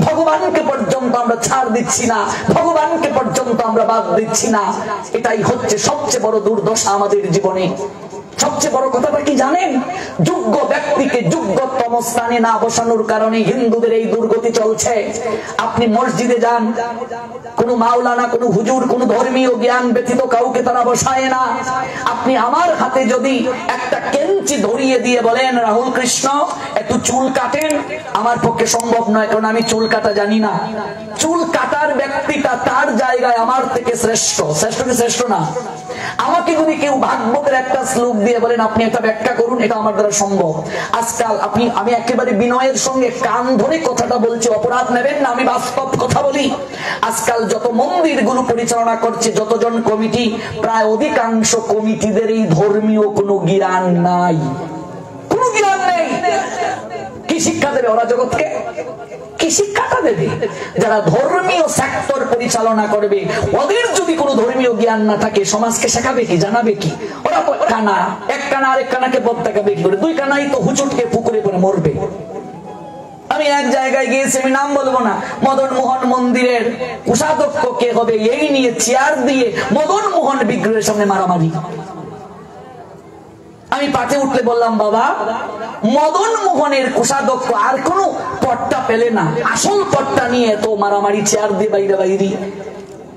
ভগবানকে পর্যন্ত আমরা ছাড় দিচ্ছি না, ভগবানকে পর্যন্ত আমরা বাদ দিচ্ছি না। এটাই হচ্ছে সবচেয়ে বড় দুর্দশা আমাদের জীবনে। সবচেয়ে বড় কথাটা কি জানেন? যোগ্য ব্যক্তিকে যোগ্যতম স্থানে না বসানোর কারণে হিন্দুদের এই দুর্গতি চলছে। আপনি মসজিদে যান, কোন মাওলানা, কোন হুজুর, কোন ধর্মীয় জ্ঞান ব্যতীত কাউকে তারা বসায় না। আপনি আমার হাতে যদি একটা কেঞ্চি ধরিয়ে দিয়ে বলেন, রাহুল কৃষ্ণ একটু চুল কাটেন, আমার পক্ষে সম্ভব নয়, কারণ আমি চুল কাটা জানি না। চুল কাটার ব্যক্তিটা তার জায়গায় আমার থেকে শ্রেষ্ঠ। শ্রেষ্ঠ কি শ্রেষ্ঠ না? আমাকে যদি কেউ ভাগবতের একটা শ্লোক দিয়ে বলেন আপনি একটা ব্যাখ্যা করুন, এটা আমার দ্বারা সম্ভব। আজকাল আমি একেবারে বিনয়ের সঙ্গে কান ধরে কথাটা বলছি, অপরাধ নেবেন না, আমি বাস্তব কথা বলি। আজকাল যত মন্দিরগুলো পরিচালনা করছে, যতজন কমিটি, প্রায় অধিকাংশ কমিটিদের এই ধর্মীয় কোনো জ্ঞান নাই, কোনো জ্ঞান নেই। কি শিক্ষা দেবে ওরা জগৎকে? কি শিক্ষাটা দেবে? যারা ধর্মীয় সেক্টর পরিচালনা করবে, ওদের যদি কোনো ধর্মীয় জ্ঞান না থাকে, সমাজকে শেখাবে কি, জানাবে কি? ওরা কানা, এক কানা আরেক কানাকে পথ দেখাবে কি করে? দুই কানাই তো হুচুটকে পুকুরে পড়ে মরবে। আমি এক জায়গায় গিয়েছি, আমি নাম বলবো না, মদন মোহন মন্দিরের কোষাধ্যক্ষ কে হবে এই নিয়ে চেয়ার দিয়ে মদন মোহন বিগ্রহের সামনে মারামারি। আমি পাঠে উঠলে বললাম, বাবা মদন মোহনের কোষাধ্যক্ষ আর কোন পট্টা পেলে না, আসল পট্টা নিয়ে তো মারামারি, চেয়ার দিয়ে বাইরে বাইরে।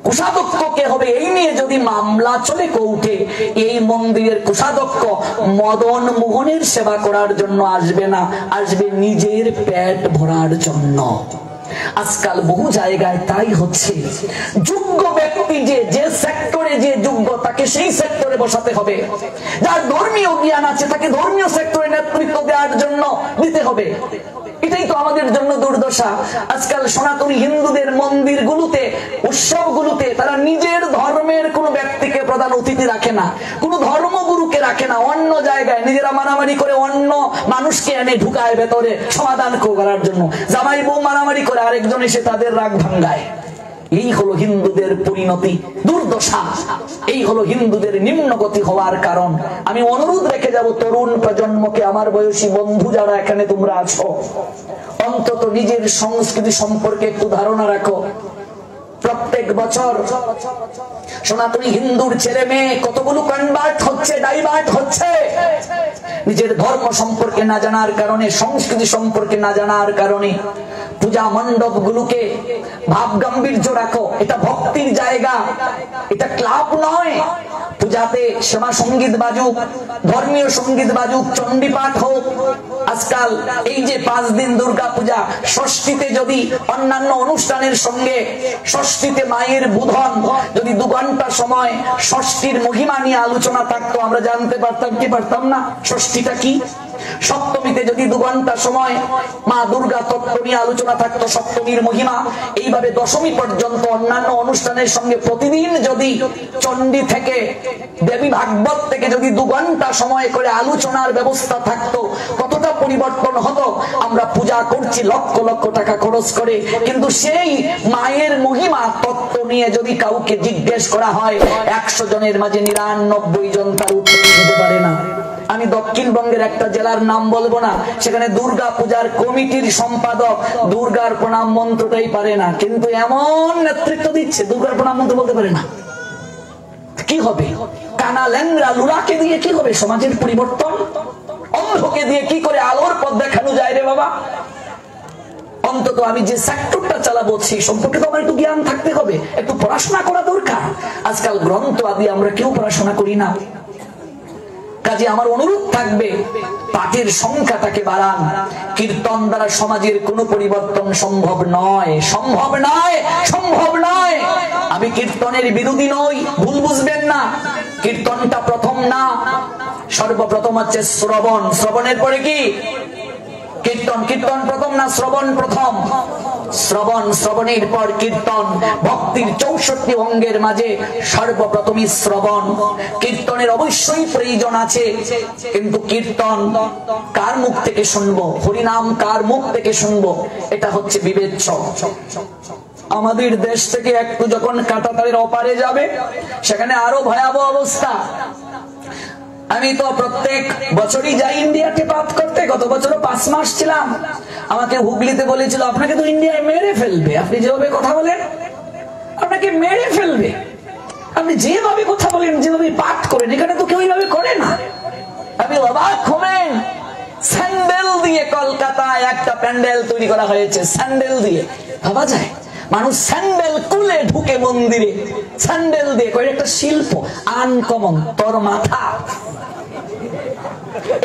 কোষাধ্যক্ষ কে হবে এই নিয়ে যদি মামলা চলে কোর্টে, এই মন্দিরের কোষাধ্যক্ষ মদন মোহনের সেবা করার জন্য আসবে না, আসবে নিজের পেট ভরার জন্য। আজকাল বহু জায়গায় তাই হচ্ছে। যোগ্য ব্যক্তি যে সেক্টরে যে যোগ্য, তাকে সেই সেক্টরে বসাতে হবে। যার ধর্মীয় জ্ঞান আছে তাকে ধর্মীয় সেক্টরে নেতৃত্ব দেওয়ার জন্য দিতে হবে। এটাই তো আমাদের জন্য দুর্দশা। আজকাল সনাতনী হিন্দুদের মন্দিরগুলোতে, উৎসবগুলোতে তারা নিজের ধর্মের কোন ব্যক্তিকে প্রধান অতিথি রাখে না, কোন ধর্মগুরুকে রাখে না। অন্য জায়গায় নিজেরা মারামারি করে অন্য মানুষকে এনে ঢুকায় ভেতরে সমাধান করার জন্য। জামাই বউ মারামারি করে, আরেকজন এসে তাদের রাগ ভাঙ্গায়। এই হলো হিন্দুদের পরিণতি, দুর্দশা। এই হলো হিন্দুদের নিম্নগতি হওয়ার কারণ। আমি অনুরোধ রেখে যাব তরুণ প্রজন্মকে, আমার বয়সী বন্ধু যারা এখানে তোমরা আছো, অন্তত নিজের সংস্কৃতি সম্পর্কে একটু ধারণা রাখো। প্রত্যেক বছর সনাতনী হিন্দুর ছেলে মেয়ে কতগুলো কনভার্ট হচ্ছে, ডাইভার্ট হচ্ছে। নিজের ধর্ম সম্পর্কে না জানার কারণে, সংস্কৃতি সম্পর্কে না জানার কারণে। পূজা মণ্ডপ গুলোকে ভাব গাম্ভীর্য রাখো, এটা ভক্তির জায়গা, এটা ক্লাব নয়। পূজাতে শ্যামা সঙ্গীত বাজুক, ধর্মীয় সঙ্গীত বাজুক, চণ্ডী পাঠ হোক। আজকাল এই যে 5 দিন দুর্গা পূজা, ষষ্ঠীতে যদি অন্যান্য অনুষ্ঠানের সঙ্গে ষষ্ঠীতে মায়ের বুধন যদি 2 ঘন্টা সময় ষষ্ঠীর মহিমা নিয়ে আলোচনা থাকতো, আমরা জানতে পারতাম কি পারতাম না ষষ্ঠীটা কি। সপ্তমীতে যদি 2 ঘন্টা সময় মা দুর্গা তত্ত্ব নিয়ে আলোচনা থাকতো, সপ্তমীর মহিমা। এইভাবে দশমী পর্যন্ত অন্যান্য অনুষ্ঠানের সঙ্গে প্রতিদিন যদি চণ্ডী থেকে, দেবী ভাগবত থেকে যদি 2 ঘন্টা সময় করে আলোচনার ব্যবস্থা থাকতো, কতটা পরিবর্তন হতো। আমরা পূজা করছি লক্ষ লক্ষ টাকা খরচ করে, কিন্তু সেই মায়ের মহিমা তত্ত্ব নিয়ে যদি কাউকে জিজ্ঞেস করা হয়, 100 জনের মাঝে 99 জন তার উত্তর দিতে পারে না। আমি দক্ষিণবঙ্গের একটা জেলার নাম বলবো না, সেখানে দুর্গা পূজার কমিটির সম্পাদক দুর্গার প্রণাম মন্ত্রটাই পারে না, কিন্তু এমন নেতৃত্ব দিচ্ছে দুর্গার প্রণাম মন্ত্র বলতে পারে না। কি হবে? কানা ল্যাংরা লুলাকে দিয়ে কি হবে সমাজের পরিবর্তন? অন্ধকে দিয়ে কি করে আলোর পথ দেখানো যায় রে বাবা? অন্তত আমি যে সেক্টরটা চালাবো সেই সম্পর্কে তো আমার একটু জ্ঞান থাকতে হবে, একটু পড়াশোনা করা দরকার। আজকাল গ্রন্থ আদি আমরা কেউ পড়াশোনা করি না। কাজে আমার অনুরোধ থাকবে, পাঠের সংখ্যাটাকে বাড়ান। কীর্তন দ্বারা সমাজের কোনো পরিবর্তন সম্ভব নয়, সম্ভব নয়, সম্ভব নয়। আমি কীর্তনের বিরোধী নই, ভুল বুঝবেন না। কীর্তনটা প্রথম না, সর্বপ্রথম হচ্ছে শ্রবণ। শ্রবণের পরে কি? কীর্তন। কীর্তন প্রথম না, শ্রবণ প্রথম। শ্রবণ, শ্রবণের পর কীর্তন। ভক্তির 64 অঙ্গের মাঝে সর্বপ্রথমই শ্রবণ। কীর্তনের অবশ্যই প্রয়োজন আছে, কিন্তু কীর্তন কার মুখ থেকে শুনবো, হরিনাম কার মুখ থেকে শুনবো, এটা হচ্ছে বিবেচ্য। আমাদের দেশ থেকে একটু যখন কাঁটাতারের ওপারে যাবে, সেখানে আরো ভয়াবহ অবস্থা। আমি তো প্রত্যেক বছরই যাই ইন্ডিয়াকে পাঠ করতে, গত বছরও 5 মাস ছিলাম। আমাকে হুগলিতে বলেছিল আপনাকে তো ইন্ডিয়ায় মেরে ফেলবে, আপনি যেভাবে কথা বলেন আপনাকে মেরে ফেলবে, আপনি যেভাবে কথা বলেন যেভাবে পাঠ করেন এখানে তো কেউ এইভাবে করে না। আপনি অবাক হবেন, স্যান্ডেল দিয়ে কলকাতায় একটা প্যান্ডেল তৈরি করা হয়েছে, স্যান্ডেল দিয়ে। ভাবা যায় মানুষ স্যান্ডেল কুলে ঢুকে মন্দিরে স্যান্ডেল দিয়ে করে, একটা শিল্প আনকমন। তোর মাথা।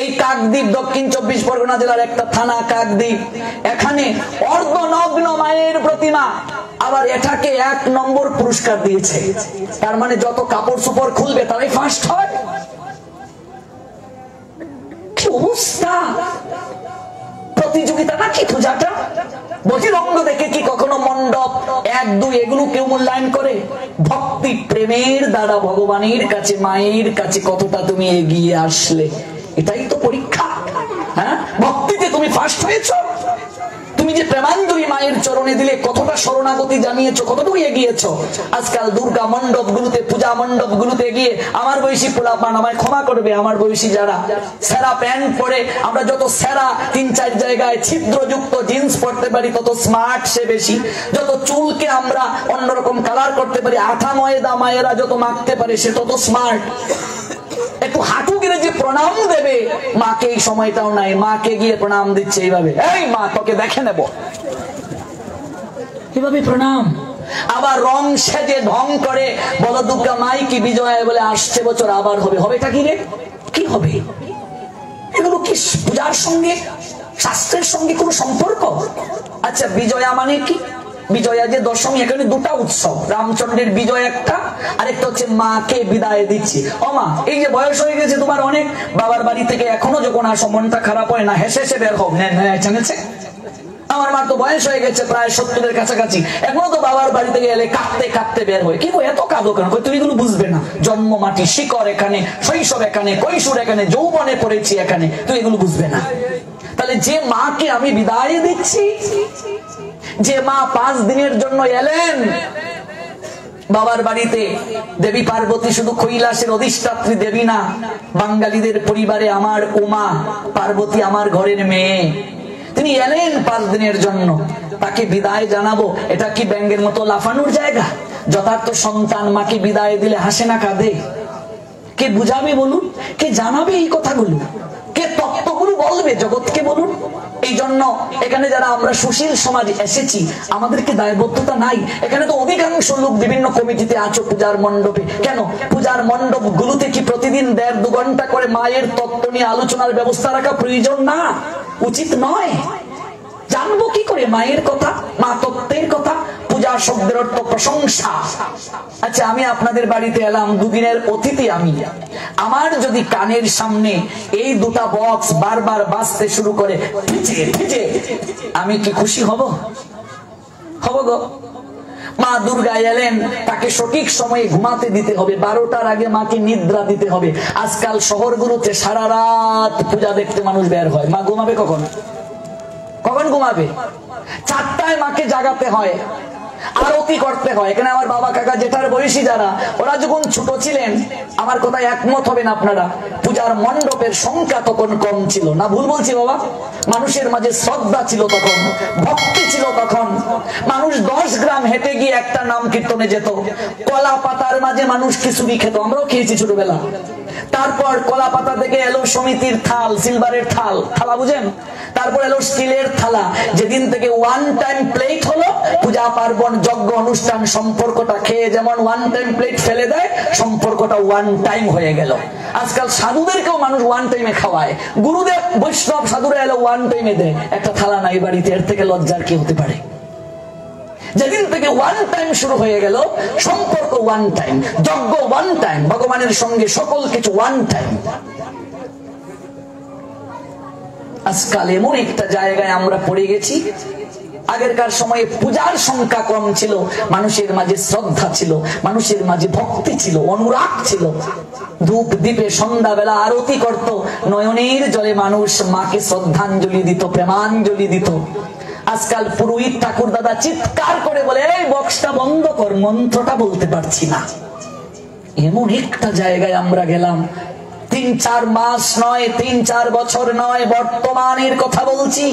এই কাকদ্বীপ দক্ষিণ 24 পরগনা জেলার একটা থানা কাকদ্বীপ, এখানে অর্ধনগ্ন মায়ের প্রতিমা, আবার এটাকে 1 নম্বর পুরস্কার দিয়েছে। তার মানে যত কাপড় চোপড় খুলবে তারাই ফার্স্ট হয়। কি অবস্থা, প্রতিযোগিতা নাকি পূজাটা? বহিরঙ্গ দেখে কি কখনো মণ্ডপ 1, 2 এগুলো কেউ মূল্যায়ন করে? ভক্তি প্রেমের দ্বারা ভগবানের কাছে মায়ের কাছে কতটা তুমি এগিয়ে আসলে, এটাই তো পরীক্ষা। হ্যাঁ, ভক্তিতে তুমি ফার্স্ট হয়েছো, তুমি যে প্রেমাঞ্জলি মায়ের চরণে দিলে কতটা শরণাগতি জানিয়েছো, কতটুকু এগিয়েছো। আজকাল দুর্গা মণ্ডপ গুলোতে, পূজা মণ্ডপ গুলোতে গিয়ে আমার বয়সী পোলাপান, আমায় ক্ষমা করবে আমার বয়সী যারা, সেরা প্যান্ট পরে আমরা যত সেরা 3-4 জায়গায় ছিদ্রযুক্ত জিন্স পরতে পারি তত স্মার্ট সে বেশি। যত চুলকে আমরা অন্যরকম কালার করতে পারি, আঠা ময়দা মায়েরা যত মাখতে পারে সে তত স্মার্ট। একটু হাঁটু গিয়ে যে প্রণাম দেবে, মাকে এই সময়টাও নাই, মাকে গিয়ে প্রণাম দিচ্ছে এইভাবে, এই মা তোকে দেখে নেব, এইভাবে প্রণাম। আবার রং সেজে ঢং করে বলো দুর্গা মাই কি বিজয়া বলে আসছে বছর আবার হবে, হবেটা কি রে? কি হবে? এগুলো কি পূজার সঙ্গে শাস্ত্রের সঙ্গে কোনো সম্পর্ক? আচ্ছা, বিজয়া মানে কি? বিজয়া যে দশমী, এখানে 2টা উৎসব, রামচন্দ্রের বিজয় একটা, আরেকটা হচ্ছে মাকে বিদায় দিচ্ছি। ও মা, এই যে বয়স হয়ে গেছে তোমার অনেক, বাবার বাড়ি থেকে এখনো যখন আসো মনটা খারাপ হয় না? হেসে হেসে বের হোক, জানেছে আমার মা তো বয়স হয়ে গেছে প্রায় 70-এর কাছাকাছি, এখনো তো বাবার বাড়ি থেকে এলে কাঁদতে কাঁদতে বের হয়। কি এত কাঁদো কেন? তুমি এগুলো বুঝবে না, জন্ম মাটি, শিকড় এখানে, শৈশব এখানে, কৈশোর এখানে, যৌবনে পড়েছি এখানে, তুই এগুলো বুঝবে না। তাহলে যে মাকে আমি বিদায় দিচ্ছি, যে মা 5 দিনের জন্য এলেন বাবার বাড়িতে, দেবী পার্বতী শুধু কৈলাসের অধিষ্ঠাত্রী দেবী না, বাঙালিদের পরিবারে আমার উমা পার্বতী আমার ঘরের মেয়ে, তিনি এলেন 5 দিনের জন্য, তাকে বিদায় জানাবো। এটা কি ব্যাঙ্গের মতো লাফানোর জায়গা? যথার্থ সন্তান মাকে বিদায় দিলে হাসে না কাঁদে? কে বুঝাবে বলুন? কে জানাবে এই কথাগুলো? কে তত্ত্বগুলো বলবে জগৎকে বলুন? এই জন্য এখানে যারা আমরা সুশীল সমাজ এসেছি, আমাদেরকে দায়বদ্ধতা নাই? এখানে তো অধিকাংশ লোক বিভিন্ন কমিটিতে আছো পূজার মণ্ডপে, কেন পূজার মণ্ডপ গুলোতে কি প্রতিদিন 1.5-2 ঘন্টা করে মায়ের তত্ত্ব নিয়ে আলোচনার ব্যবস্থা রাখা প্রয়োজন না? উচিত নয়? জানবো কি করে মায়ের কথা, মা তত্ত্বের কথা? পূজা শব্দের অর্থ প্রশংসা। আচ্ছা, আমি আপনাদের বাড়িতে এলাম, 2 দিনের অতিথি আমি, আমার যদি কানের সামনে এই 2টা বক্স বারবার বাজতে শুরু করে আমি কি খুশি হব? হব গো? মা দুর্গা এলেন, তাকে সঠিক সময়ে ঘুমাতে দিতে হবে, 12টার আগে মাকে নিদ্রা দিতে হবে। আজকাল শহরগুলোতে সারা রাত পূজা দেখতে মানুষ বের হয়, মা ঘুমাবে কখন? কখন ঘুমাবে? 4টায় মাকে জাগাতে হয়, আরতি করতে হয়। এখানে আমার বাবা কাকা জেঠার বয়সী যারা, ওরা যখন ছোট ছিলেন, আমার কথায় একমত হবেন আপনারা, পূজার মণ্ডপের সংখ্যা তখন কম ছিল না? ভুল বলছি বাবা? মানুষের মাঝে শ্রদ্ধা ছিল তখন, ভক্তি ছিল তখন। মানুষ 10 গ্রাম হেঁটে গিয়ে একটা নাম কীর্তনে যেত, কলা পাতার মাঝে মানুষ খিচুড়ি খেত, আমরাও খেয়েছি ছোটবেলা। তারপর কলা পাতা থেকে এলো সমিতির থাল, সিলভারের থাল, থালা বুঝেন? তারপর এলো স্টিলের থালা। যেদিন থেকে 1 টাইম প্লেট হলো, পূজা পার্বণ যজ্ঞ অনুষ্ঠান সম্পর্কটা, খেয়ে যেমন 1 টাইম প্লেট ফেলে দেয়, সম্পর্কটা 1 টাইম হয়ে গেল। আজকাল সাধুদেরকেও মানুষ 1 টাইমে খাওয়ায়, গুরুদেব বৈষ্ণব সাধুরা এলো 1 টাইমে দেয়, একটা থালা নাই বাড়িতে, এর থেকে লজ্জার কি হতে পারে? যেদিন থেকে 1 টাইম শুরু হয়ে গেল, সম্পর্ক 1 টাইম, যজ্ঞ 1 টাইম, ভগবানের সঙ্গে সকল কিছু 1 টাইম। আজকাল এমন একটা জায়গায় আমরা পড়ে গেছি, আগেরকার সময়ে পূজার সংখ্যা কম ছিল, মানুষের মাঝে শ্রদ্ধা ছিল, মানুষের মাঝে ভক্তি ছিল, অনুরাগ ছিল। ধূপ দ্বীপে সন্ধ্যাবেলা আরতি করত, নয়নের জলে মানুষ মাকে শ্রদ্ধাঞ্জলি দিত, প্রেমাঞ্জলি দিত। আজকাল পুরোহিত ঠাকুর দাদা চিৎকার করে বলে, এই বক্সটা বন্ধ কর, মন্ত্রটা বলতে পারছি না। এমন একটা জায়গায় আমরা গেলাম, 3-4 মাস নয়, 3-4 বছর নয়, বর্তমানের কথা বলছি,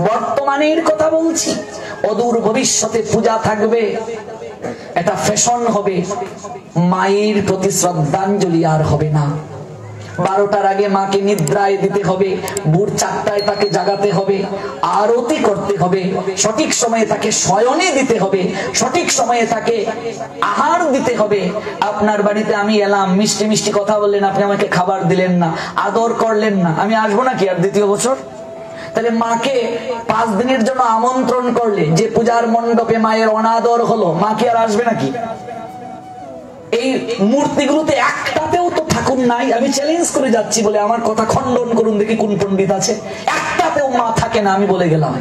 বর্তমানের কথা বলছি। অদূর ভবিষ্যতে পূজা থাকবে, এটা ফ্যাশন হবে, মায়ের প্রতি শ্রদ্ধাঞ্জলি আর হবে না। 12টার আগে মাকে নিদ্রায় দিতে হবে, ভোর 4টায় তাকে জাগাতে হবে, আরতি করতে হবে, সঠিক সময়ে তাকে শয়নে দিতে হবে, সঠিক সময়ে তাকে আহার দিতে হবে। আপনার বাড়িতে আমি এলাম, মিষ্টি মিষ্টি কথা বললেন, আপনি আমাকে খাবার দিলেন না, আদর করলেন না, আমি আসবো নাকি আর দ্বিতীয় বছর? তাহলে মাকে 5 দিনের জন্য আমন্ত্রণ করলে, যে পূজার মণ্ডপে মায়ের অনাদর হলো, মা কি আর আসবে নাকি? এই মূর্তিগুলোতে একটাতেও তো ঠাকুর নাই। আমি চ্যালেঞ্জ করে যাচ্ছি, বলে আমার কথা খণ্ডন করুন দেখি কোন পণ্ডিত আছে। একটাতেও মা থাকে না, আমি বলে গেলাম।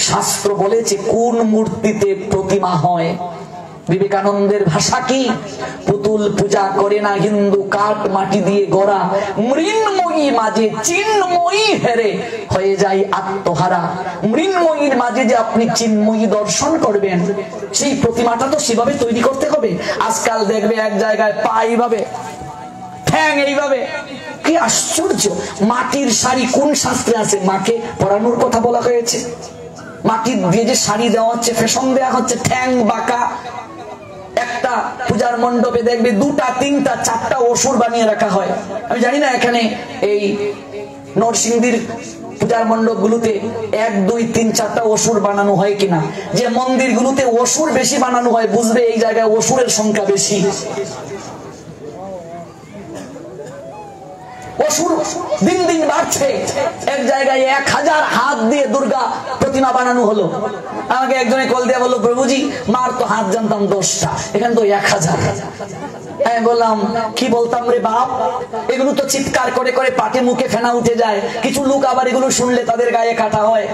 শাস্ত্র বলেছে কোন মূর্তিতে প্রতিমা হয়। বিবেকানন্দের ভাষা কি? পুতুল পূজা করে না হিন্দু, কাঠ মাটি দিয়ে গড়া, মৃন্ময়ী মাঝে চিন্ময়ী হেরে হয়ে যায় আত্মহারা। মৃন্ময়ীর মাঝে যে আপনি চিন্ময়ী দর্শন করবেন, সেই প্রতিমাটা তো সেভাবে তৈরি করতে হবে। আজকাল দেখবে এক জায়গায় পা এইভাবে, ঠ্যাং এইভাবে, কি আশ্চর্য! মাটির শাড়ি কোন শাস্ত্রে আছে মাকে পরানোর কথা বলা হয়েছে? মাটির দিয়ে যে শাড়ি দেওয়া হচ্ছে, ফ্যাশন দেওয়া হচ্ছে, ঠ্যাং বাঁকা। একটা পূজার মণ্ডপে দেখবে 2টা 3টা 4টা অসুর বানিয়ে রাখা হয়। আমি জানি না এখানে এই নরসিংদীর পূজার মণ্ডপ গুলোতে 1 2 3 4টা অসুর বানানো হয় কিনা। যে মন্দির গুলোতে অসুর বেশি বানানো হয়, বুঝবে এই জায়গায় অসুরের সংখ্যা বেশি। অসুর দিন দিন বাড়ছে। এক জায়গায় 1000 হাত দিয়ে দুর্গা প্রতিমা বানানো হলো। আমাকে একজনে কল দিয়ে বললো, প্রভুজি মার তো হাত জানতাম 10টা, এখানে তো 1000। আমি বললাম, কি বলতাম রে বাপ, এগুলো তো চিৎকার করে করে পাটে মুখে ফেনা উঠে যায়। কিছু লোক আবার এগুলো শুনলে তাদের গায়ে কাটা হয়।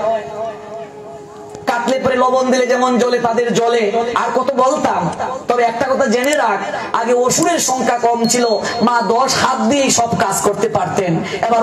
কাটলে পরে লবণ দিলে যেমন জ্বলে, তাদের জ্বলে। আর কত বলতাম। তবে একটা কথা জেনে রাখ, আগে অসুরের সংখ্যা কম ছিল, মা 10 হাত দিয়েই সব কাজ করতে পারতেন। এবার